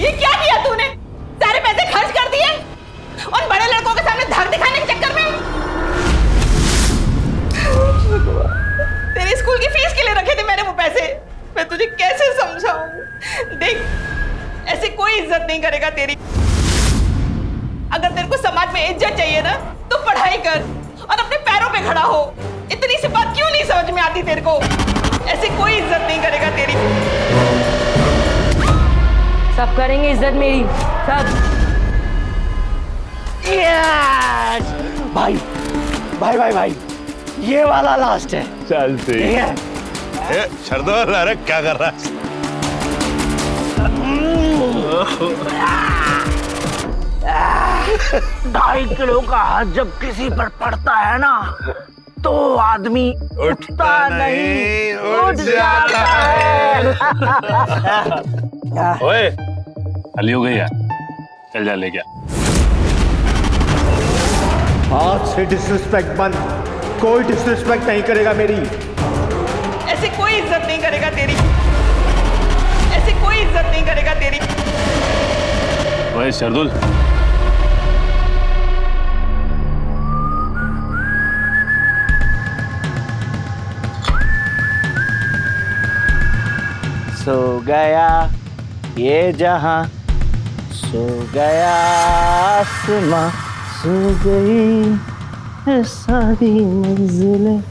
ये क्या किया तूने? सारे पैसे खर्च कर दिए और बड़े लड़कों के सामने धाक दिखाने के चक्कर में। तेरे स्कूल की फीस के लिए रखे थे मैंने वो पैसे। मैं तुझे कैसे समझाऊं? देख, ऐसे कोई इज्जत नहीं करेगा तेरी। अगर तेरे को समाज में इज्जत चाहिए ना तो पढ़ाई कर और अपने पैरों पे खड़ा हो। इतनी सी बात क्यों नहीं समझ में आती तेरे को? ऐसे कोई इज्जत नहीं करेगा तेरी। सब करेंगे इज्जत मेरी, सब। भाई भाई भाई भाई, ये वाला लास्ट है। चल ठीक है। शरदोल, अरे क्या कर रहा है? 2.5 किलो का हाथ जब किसी पर पड़ता है ना तो आदमी उठता नहीं, उठ जाता है। ओए, हली हो गई यार, चल जा ले गया। आज से डिसरिस्पेक्ट बंद, कोई डिसरिस्पेक्ट नहीं करेगा मेरी। ऐसे कोई इज्जत नहीं करेगा तेरी। ऐसे कोई इज्जत नहीं करेगा तेरी। ओए शरदुल, सो गया ये जहां, सो गया आसमां, सो गई है सारी मंजिलें।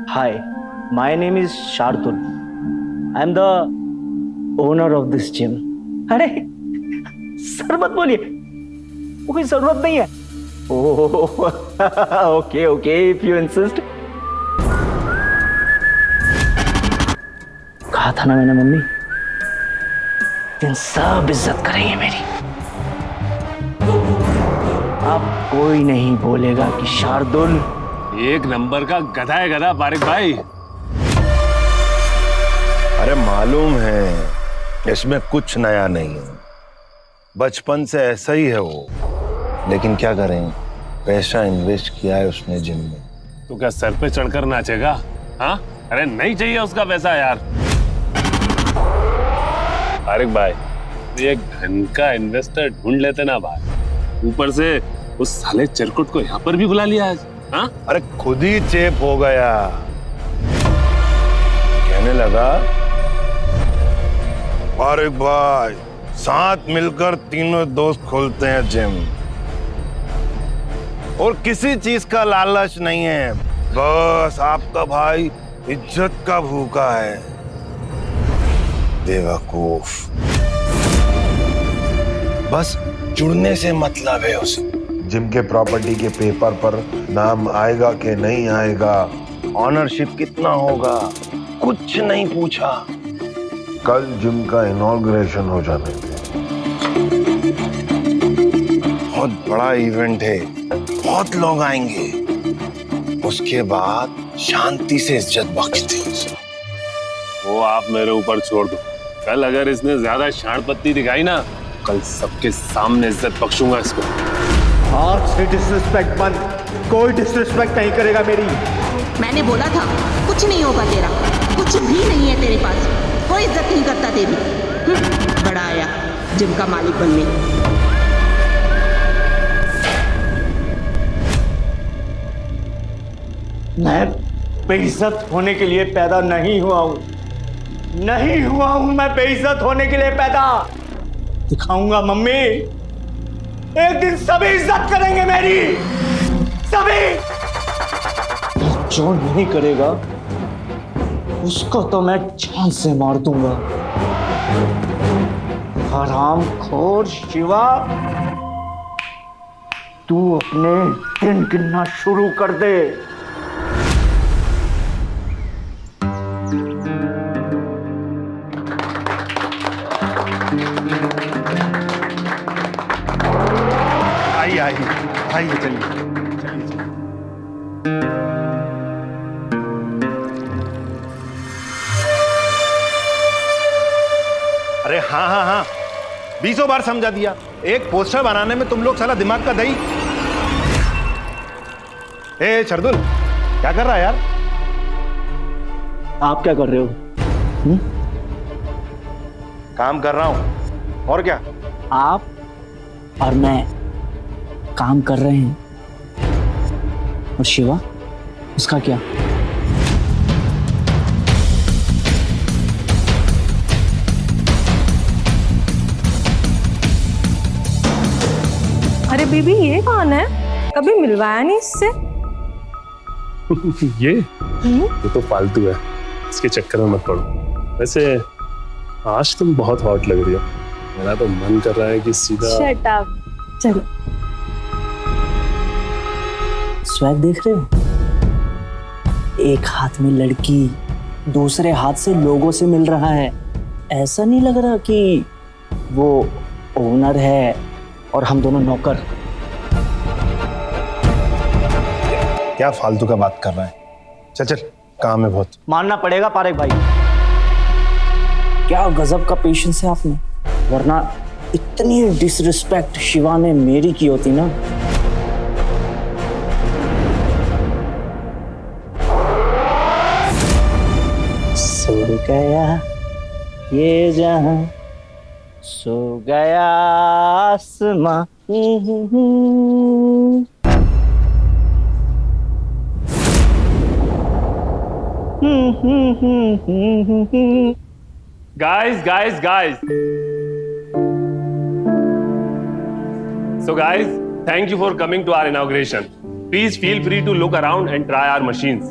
Hi, my name is Shardul. I am the owner of this gym. अरे सर मत बोलिए, वो कोई जरूरत नहीं है। Oh okay okay, if you insist. कहा था ना मैंने मम्मी, दिन सब इज्जत करेंगे मेरी। अब कोई नहीं बोलेगा कि शार्दुल। एक नंबर का गधा है गधा बारिक भाई। अरे मालूम है इसमें कुछ नया नहीं है, बचपन से ऐसा ही है वो। लेकिन क्या करें, पैसा इन्वेस्ट किया है उसने जिम में। तो क्या सर पे चढ़कर नाचेगा? हाँ, अरे नहीं चाहिए उसका पैसा यार। बारिक भाई, एक धन का इन्वेस्टर ढूंढ लेते ना भाई। ऊपर से उस साले चिरकुट को यहाँ पर भी बुला लिया आज। हाँ? अरे खुद ही चेप हो गया, कहने लगा बारिक भाई साथ मिलकर तीनों दोस्त खोलते हैं जिम, और किसी चीज का लालच नहीं है, बस आपका भाई इज्जत का भूखा है। बेवकूफ, बस जुड़ने से मतलब है उसे। जिम के प्रॉपर्टी के पेपर पर नाम आएगा कि नहीं आएगा, ऑनरशिप कितना होगा, कुछ नहीं पूछा। कल जिम का इनॉग्रेशन हो जाने थे, बहुत बड़ा इवेंट है, बहुत लोग आएंगे, उसके बाद शांति से इज्जत बख्शते उसे। वो आप मेरे ऊपर छोड़ दो, कल अगर इसने ज्यादा शाणपत्ती दिखाई ना, कल सबके सामने इज्जत बख्शूंगा इसको। आज से डिसरिस्पेक्ट बंद, कोई डिसरिस्पेक्ट नहीं करेगा मेरी। मैंने बोला था कुछ नहीं होगा तेरा, कुछ भी नहीं है तेरे पास, कोई इज्जत नहीं करता तेरी। बड़ा आया जिम का मालिक बनने। मैं बेइज्जत होने के लिए पैदा नहीं हुआ हूं, नहीं हुआ हूं मैं बेइज्जत होने के लिए पैदा। दिखाऊंगा मम्मी, एक दिन सभी इज्जत करेंगे मेरी, सभी। जो नहीं करेगा उसको तो मैं जान से मार दूंगा। हरामखोर शिवा, तू अपने दिन गिनना शुरू कर दे। आइए आइए आइए, चलिए। अरे हाँ हाँ हाँ, 20 बार समझा दिया। एक पोस्टर बनाने में तुम लोग साला दिमाग का दही ए शार्दुल, क्या कर रहा है यार? आप क्या कर रहे हो? काम कर रहा हूं, और क्या? आप और मैं काम कर रहे हैं, और शिवा, उसका क्या? अरे बीबी, ये कौन है? कभी मिलवाया नहीं इससे। ये तो फालतू है, इसके चक्कर में मत पड़ो। वैसे आज तुम बहुत हॉट लग रही हो, मेरा तो मन कर रहा है कि सीधा। शट अप, चलो। स्वैग देख रहे हो? एक हाथ में लड़की, दूसरे हाथ से लोगों से मिल रहा है। ऐसा नहीं लग रहा कि वो ओनर है और हम दोनों नौकर? क्या फालतू का बात कर रहा है? चल चल, काम है बहुत। मानना पड़ेगा पारेख भाई, क्या गजब का पेशेंस है आपने, वरना इतनी डिसरिस्पेक्ट शिवा ने मेरी की होती ना। सो गया ये जहां, सो गया आसमां। Guys. So guys, thank you for coming to our inauguration. Please feel free to look around and try our machines.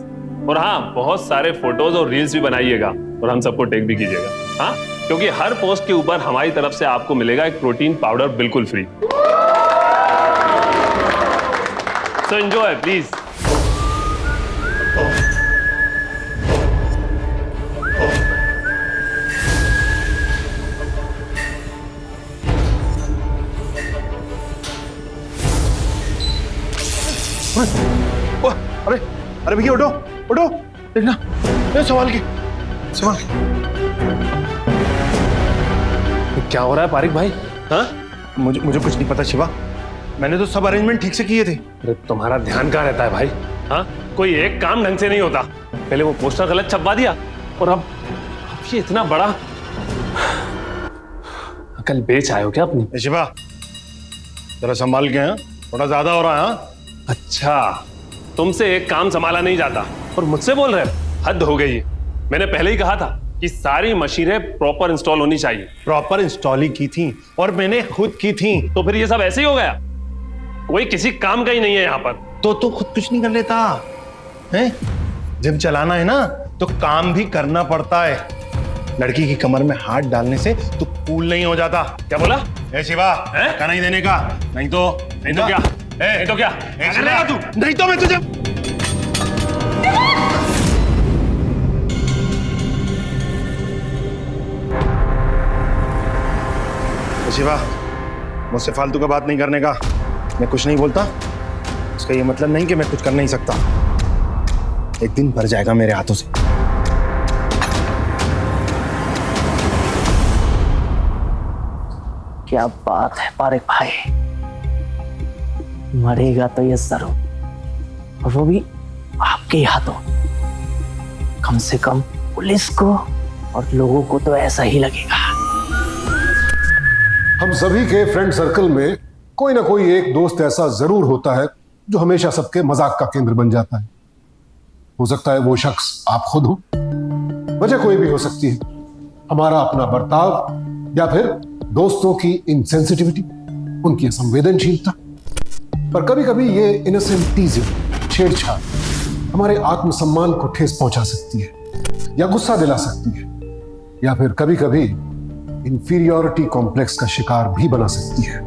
और हाँ, बहुत सारे फोटोज और रील्स भी बनाइएगा और हम सबको टैग भी कीजिएगा, हाँ? क्योंकि हर पोस्ट के ऊपर हमारी तरफ से आपको मिलेगा एक प्रोटीन पाउडर बिल्कुल फ्री। So enjoy, please. अरे अरे भैया, उठो उठो, देखना, संभाल के। क्या हो रहा है पारिक भाई? हाँ? मुझे कुछ नहीं पता शिवा, मैंने तो सब अरेंजमेंट ठीक से किए थे। अरे तुम्हारा ध्यान कहाँ रहता है भाई? हाँ? कोई एक काम ढंग से नहीं होता। पहले वो पोस्टर गलत छपवा दिया और अब ये इतना बड़ा। कल बेच आए हो क्या अपनी? शिवा, जरा संभाल के, हैं थोड़ा ज्यादा हो रहा है। हाँ? अच्छा, तुमसे एक काम संभाला नहीं जाता और मुझसे बोल रहे हो? हद हो गई है। मैंने पहले ही कहा था कि सारी मशीनें प्रॉपर इंस्टॉल होनी चाहिए। प्रॉपर इंस्टॉल ही की थी और मैंने खुद की थी। तो फिर ये सब ऐसे ही हो गया? कोई किसी काम का ही नहीं है यहाँ पर। तो खुद कुछ नहीं कर लेता है? जिम चलाना है ना तो काम भी करना पड़ता है। लड़की की कमर में हाथ डालने से तो कूल नहीं हो जाता। क्या बोला? ए शिवा, धक्का नहीं देने का, नहीं तो क्या? नहीं तो क्या? तू नहीं तो मैं तुझे। शिवा, मुझसे फालतू का बात नहीं करने का। मैं कुछ नहीं बोलता, इसका ये मतलब नहीं कि मैं कुछ कर नहीं सकता। एक दिन भर जाएगा मेरे हाथों से। क्या बात है पारेख भाई, मरेगा तो ये जरूर, और वो भी आपके ही हाथों। कम से कम पुलिस को और लोगों को तो ऐसा ही लगेगा। हम सभी के फ्रेंड सर्कल में कोई ना कोई एक दोस्त ऐसा जरूर होता है जो हमेशा सबके मजाक का केंद्र बन जाता है। हो सकता है वो शख्स आप खुद हो, वजह कोई भी हो सकती है, हमारा अपना बर्ताव या फिर दोस्तों की इनसेंसिटिविटी, उनकी असंवेदनशीलता। पर कभी कभी ये इनोसेंट टीजिंग, छेड़छाड़ हमारे आत्मसम्मान को ठेस पहुंचा सकती है या गुस्सा दिला सकती है, या फिर कभी कभी इंफीरियरिटी कॉम्प्लेक्स का शिकार भी बना सकती है।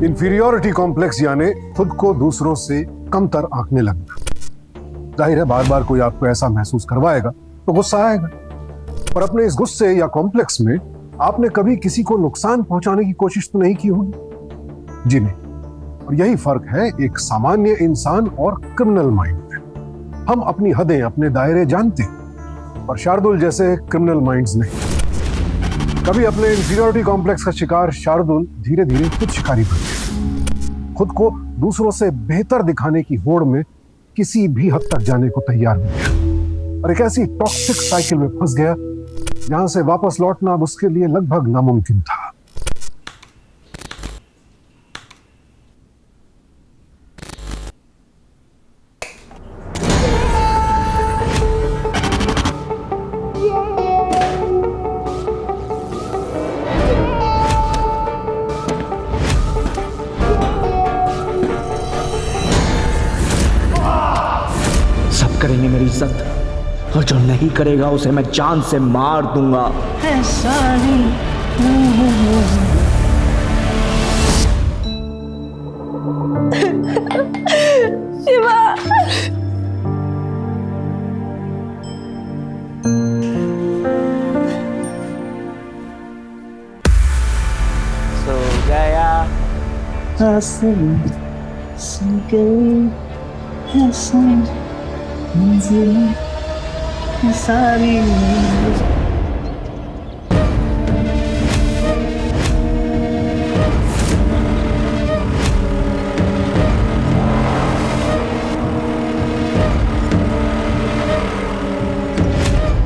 इंफीरियरिटी कॉम्प्लेक्स यानी खुद को दूसरों से कमतर आंकने लगना। जाहिर है बार बार कोई आपको ऐसा महसूस करवाएगा तो गुस्सा आएगा, पर अपने इस गुस्से या कॉम्प्लेक्स में आपने कभी किसी को नुकसान पहुंचाने की कोशिश तो नहीं की होगी? जी नहीं। और यही फर्क है एक सामान्य इंसान और क्रिमिनल माइंड में। हम अपनी हदें, अपने दायरे जानते हैं, पर शार्दुल जैसे क्रिमिनल माइंड्स नहीं। कभी अपने इंफीरियरिटी कॉम्प्लेक्स का शिकार शार्दुल धीरे धीरे खुद शिकारी बन गया। खुद को दूसरों से बेहतर दिखाने की होड़ में किसी भी हद तक जाने को तैयार हो गया और एक ऐसी टॉक्सिक साइकिल में फंस गया जहां से वापस लौटना अब उसके लिए लगभग नामुमकिन था। सब करेंगे मेरी इज्जत, और जो नहीं करेगा उसे मैं जान से मार दूंगा। शिवा, सो गया हंसने सो गई हंसने मंजिलें सारी।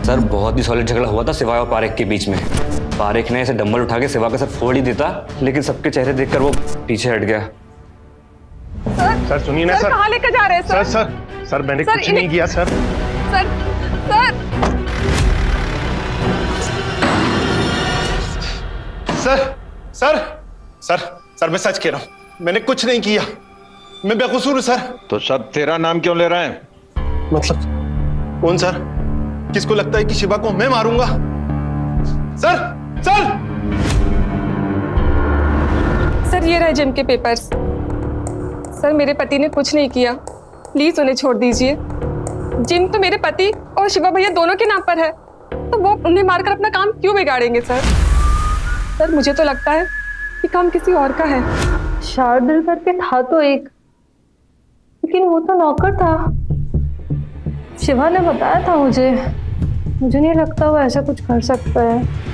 सर बहुत ही सॉलिड झगड़ा हुआ था सिवा और पारेख के बीच में। पारेख ने ऐसे डंबल उठा के सिवा का सर फोड़ ही देता, लेकिन सबके चेहरे देखकर वो पीछे हट गया। सर सुनिए ना सर, कहाँ लेकर जा रहे हैं सर सर सर मैंने सर, कुछ नहीं किया sir. Sir sir sir sir sir sir मैं सच कह रहा हूं, मैंने कुछ नहीं किया, मैं बेकसूर हूं सर। तो सब तेरा नाम क्यों ले रहे हैं? मतलब कौन सर? किसको लगता है कि शिवा को मैं मारूंगा? सर सर सर, ये रहे जिम के पेपर्स। सर, मेरे पति ने कुछ नहीं किया, प्लीज उन्हें छोड़ दीजिए। जिम तो मेरे पति और शिवा भैया दोनों के नाम पर है, तो वो उन्हें मारकर अपना काम क्यों बिगाड़ेंगे? सर सर मुझे तो लगता है कि काम किसी और का है। शार्दुल करके था तो एक, लेकिन वो तो नौकर था। शिवा ने बताया था मुझे नहीं लगता वो ऐसा कुछ कर सकता है।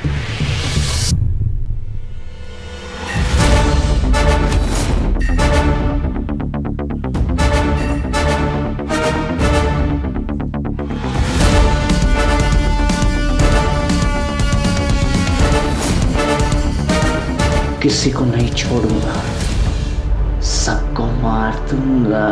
किसी को नहीं छोड़ूंगा, सबको मार दूंगा।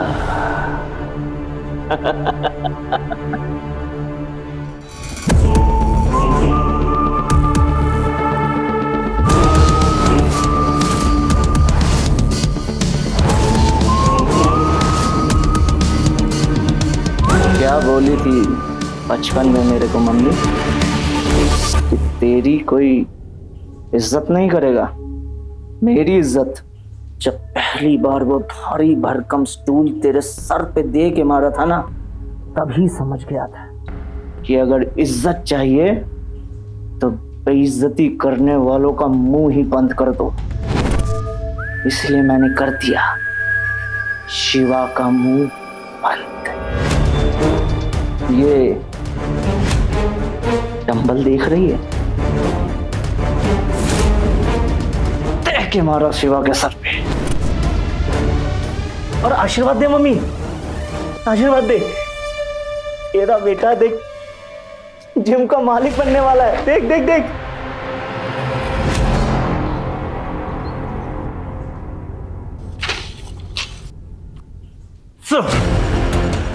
क्या बोली थी बचपन में मेरे को मम्मी कि तेरी कोई इज्जत नहीं करेगा? मेरी इज्जत जब पहली बार वो भारी भरकम स्टूल तेरे सर पे दे के मारा था ना, तभी समझ गया था कि अगर इज्जत चाहिए तो बेइज्जती करने वालों का मुंह ही बंद कर दो। इसलिए मैंने कर दिया शिवा का मुंह बंद। ये डंबल देख रही है? तय के मारा शिवा के सर पे। और आशीर्वाद दे मम्मी, आशीर्वाद दे। तेरा बेटा देख जिम का मालिक बनने वाला है। देख देख देख।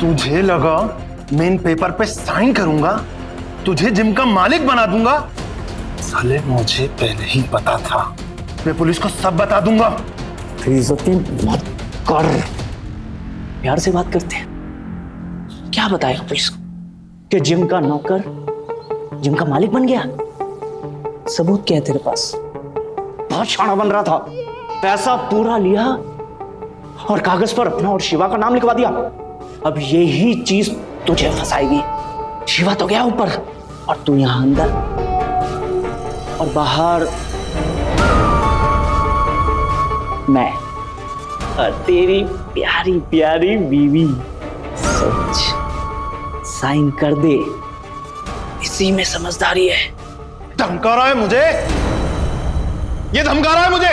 तुझे लगा मैं इन पेपर पे साइन करूंगा, तुझे जिम का मालिक बना दूंगा? साले मुझे पहले ही पता था, मैं पुलिस को सब बता दूंगा। बेइज्जती मत कर, प्यार से बात करते हैं। क्या बताएगा पुलिस को कि जिम का नौकर जिम का मालिक बन गया? सबूत क्या है तेरे पास? बहुत शाना बन रहा था, पैसा पूरा लिया और कागज पर अपना और शिवा का नाम लिखवा दिया। अब यही चीज तुझे फंसाएगी। शिवा तो गया ऊपर और तू यहां अंदर, और बाहर मैं और तेरी प्यारी प्यारी बीवी। सच साइन कर दे, इसी में समझदारी है। धमका रहा है मुझे, ये धमका रहा है मुझे।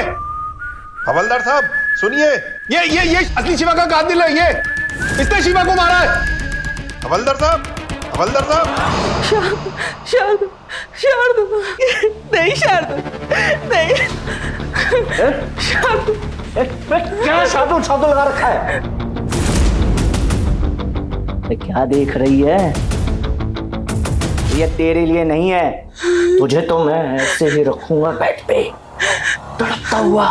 हवलदार साहब सुनिए, ये असली शिवा का कातिल है। इसने शिवा को मारा है। हवलदार साहब, हवलदार साहब, शार्दुल, शार्दुल, नहीं शार्दुल, नहीं शार्दुल। क्या शार्दुल शार्दुल लगा रखा है? क्या देख रही है? ये तेरे लिए नहीं है, तुझे तो मैं ऐसे ही रखूंगा बेड पे तड़पता हुआ,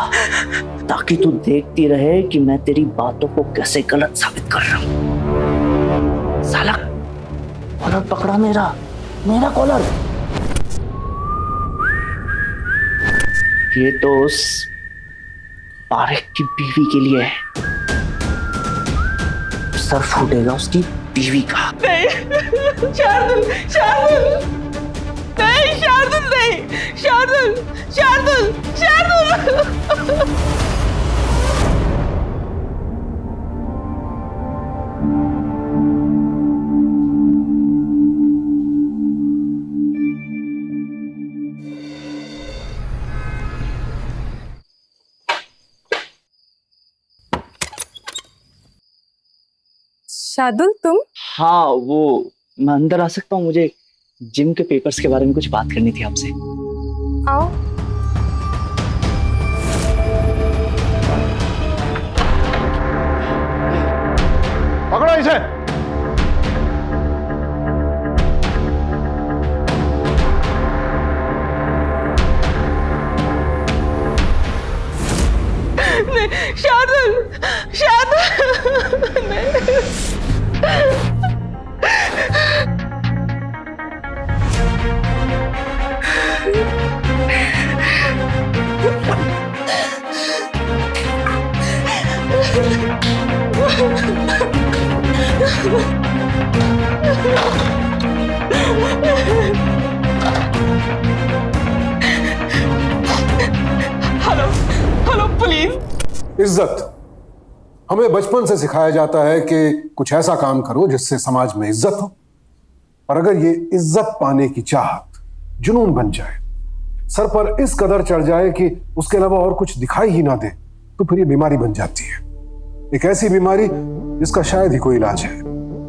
ताकि तू देखती रहे कि मैं तेरी बातों को कैसे गलत साबित कर रहा हूं। साला कॉलर पकड़ा मेरा कॉलर। ये तो उस पारेख की बीवी के लिए है, सर फूटेगा उसकी बीवी का। नहीं शार्दुल, शार्दुल, नहीं शार्दुल, नहीं शार्दुल, शार्दुल, शार्दुल। शार्दुल तुम? हाँ, वो मैं अंदर आ सकता हूँ? मुझे जिम के पेपर्स के बारे में कुछ बात करनी थी आपसे। आओ। पकड़ो इसे। शार्दुल, शार्दुल, नहीं। Hello, hello police. इज्जत हमें बचपन से सिखाया जाता है कि कुछ ऐसा काम करो जिससे समाज में इज्जत हो, और अगर ये इज्जत पाने की चाहत जुनून बन जाए, सर पर इस कदर चढ़ जाए कि उसके अलावा और कुछ दिखाई ही ना दे, तो फिर ये बीमारी बन जाती है। एक ऐसी बीमारी जिसका शायद ही कोई इलाज है।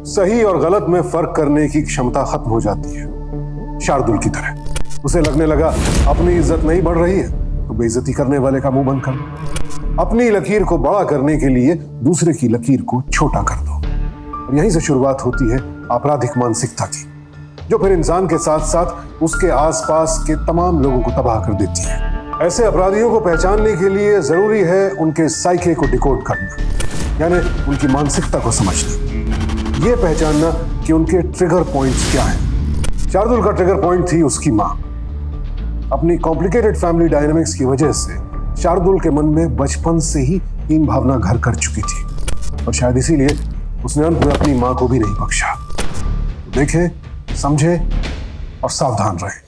सही और गलत में फर्क करने की क्षमता खत्म हो जाती है। शार्दुल की तरह उसे लगने लगा अपनी इज्जत नहीं बढ़ रही है तो बेइज्जती करने वाले का मुंह बंद कर दो। अपनी लकीर को बड़ा करने के लिए दूसरे की लकीर को छोटा कर दो। और यहीं से शुरुआत होती है आपराधिक मानसिकता की, जो फिर इंसान के साथ साथ उसके आसपास के तमाम लोगों को तबाह कर देती है। ऐसे अपराधियों को पहचानने के लिए जरूरी है उनके साइके को डिकोड करना, यानी उनकी मानसिकता को समझना, ये पहचानना कि उनके ट्रिगर पॉइंट्स क्या हैं। शार्दुल का ट्रिगर पॉइंट थी उसकी माँ। अपनी कॉम्प्लिकेटेड फैमिली डायनामिक्स की वजह से शार्दुल के मन में बचपन से ही हीन भावना घर कर चुकी थी, और शायद इसीलिए उसने अंत में अपनी माँ को भी नहीं बख्शा। देखें, समझे और सावधान रहें।